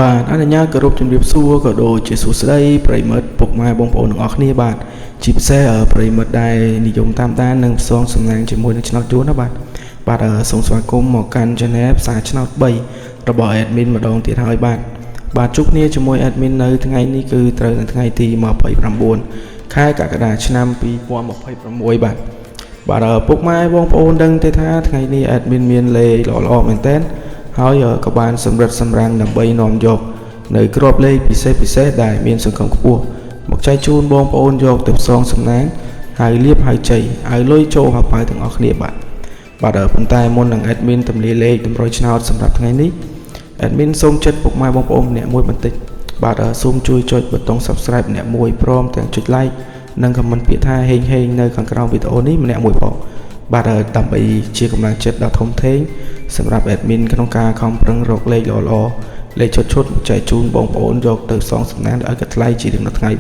បាទអនុញ្ញាតគោរពជំរាបសួរក៏ដូចជាសួស្តីប្រិមិត្តពុកម៉ែបងប្អូនទាំងអស់គ្នាបាទជាពិសេសប្រិមិត្តដែលនិយមតាមដាននិងផ្សងសំណាងជាមួយនឹងឆ្នោតយួនណាបាទសូមស្វាគមន៍មកកាន់ Channel ផ្សាយឆ្នោត3របស់ Admin ម្ដងទៀតហើយបាទជួបគ្នាជាមួយ Admin នៅថ្ងៃនេះគឺត្រូវនៅថ្ងៃទី29ខែកក្កដាឆ្នាំ2026បាទពុកម៉ែបងប្អូនដឹងទេថាថ្ងៃនេះ Admin មានលេខល្អមែនតើហើយក៏បានសម្រិតសម្រាំងដើម្បីនាំយកនៅក្របលេខពិសេសដែលមានសង្ឃឹមខ្ពស់មកចែកជូនបងប្អូនយកទៅផ្សងសំណាងហើយលៀបហើយជ័យឲ្យលុយចូលហៅប៉ៅទាំងអស់គ្នាបាទប៉ុន្តែមុននឹង Admin ទម្លាយលេខតម្រុយឆ្នោតសម្រាប់ថ្ងៃនេះ Admin សូមចិត្តពុកម៉ែបងប្អូនម្នាក់មួយបន្តិចសូមជួយចុចប៊ូតុង Subscribe ម្នាក់មួយព្រមទាំងចុច Like និង Comment ពាក្យថាហេងនៅខាងក្រោមវីដេអូនេះម្នាក់មួយផងដើម្បីជាកម្លាំងចិត្តដ៏ធំធេងសម្រាប់ Admin ក្នុងការខំប្រឹងរកលេខល្អលេខឈុតចែកជូនបងប្អូនយកទៅសងសំណាងឲ្យកាត់ថ្លៃជារៀងរាល់ថ្ងៃ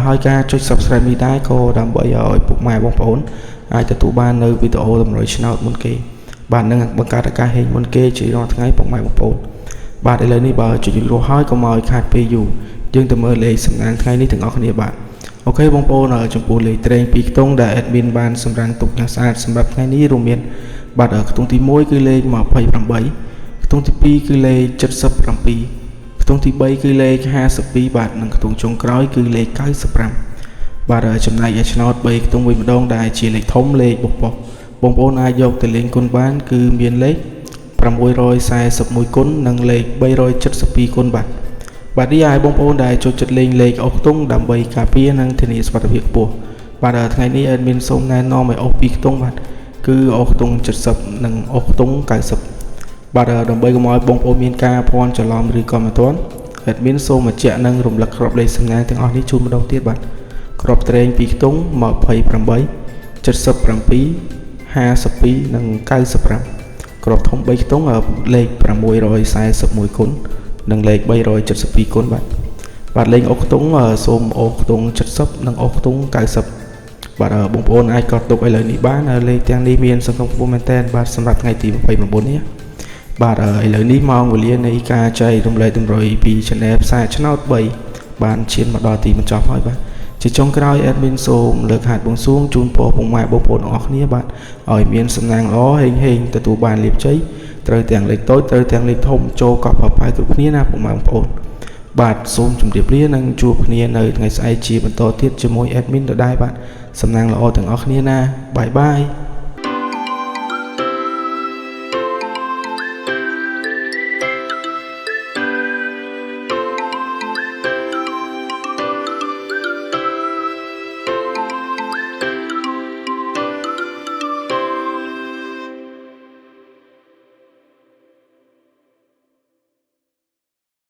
ហើយការចុច Subscribe នេះដែរក៏ដើម្បីឲ្យពុកម៉ែបងប្អូនអាចទទួលបាននៅវីដេអូតម្រុយឆ្នោតមុនគេនឹងបង្កើតឱកាសហេងមុនគេជារាល់ថ្ងៃពុកម៉ែបងប្អូនឥឡូវនេះបើចុចរស់ហើយកុំឲ្យខាតពេលយូរយើងទៅមើលលេខសំណាងថ្ងៃនេះទាំងអស់គ្នាអូខេបងប្អូនចំពោះលេខត្រេង2ខ្ទង់ដែល Admin បានសម្រាំងទុកយ៉ាងស្អាតសម្រាប់ថ្ងៃនេះរួមមានខ្ទង់ទី1គឺលេខ28ខ្ទង់ទី2គឺលេខ77ខ្ទង់ទី3គឺលេខ52និងខ្ទង់ចុងក្រោយគឺលេខ95ចំណែកឯឆ្នោត3ខ្ទង់វិញម្ដងដែលជាលេខធំលេខបុកបងប្អូនអាចយកទៅលេងគុណបានគឺមានលេខ641គុណនិងលេខ372គុណនេះឲ្យបងប្អូនដែលចូលចិត្តលេងលេខអុសខ្ទង់ដើម្បីការពារនិងធានាសុវត្ថិភាពខ្ពស់ថ្ងៃនេះ Admin សូមណែនាំឲ្យអុស2ខ្ទង់គឺអុសខ្ទង់70និងអុសខ្ទង់90ដើម្បីកុំឲ្យបងប្អូនមានការភ័ន្តច្រឡំឬក៏មិនទាន់ Admin សូមបញ្ជាក់និងរំលឹកក្របលេខសំណាងទាំងអស់នេះជូនម្ដងទៀតក្របត្រេង2ខ្ទង់28 77 52និង95ក្របធំ3ខ្ទង់លេខ641គុណនិងលេខ372គុណលេងអុសខ្ទង់សូមអុសខ្ទង់70និងអុសខ្ទង់90បងប្អូនអាចកត់ទុកឥឡូវនេះបានលេខទាំងនេះមានសង្ឃឹមខ្ពស់មែនតើសម្រាប់ថ្ងៃទី29នេះឥឡូវនេះម៉ោងវេលានៃការចែករំលែកតម្រុយពី Channel ផ្សាយឆ្នោត3បានឈានមកដល់ទីបញ្ចប់ហើយជាចុងក្រោយ Admin សូមលើកហាត់បួងសួងជូនពរពុកម៉ែបងប្អូនទាំងអស់គ្នាឲ្យមានសំណាងល្អហេងទទួលបានលាភជ័យត្រូវទាំងលេខតូចត្រូវទាំងលេខធំចូលកប់ប្រប៉ាយគ្រប់គ្នាណាពុកម៉ែបងប្អូនសូមជម្រាបលានិងជួបគ្នានៅថ្ងៃស្អែកជាបន្តទៀតជាមួយ Admin ដដែលសំណាងល្អទាំងអស់គ្នាណាបាយ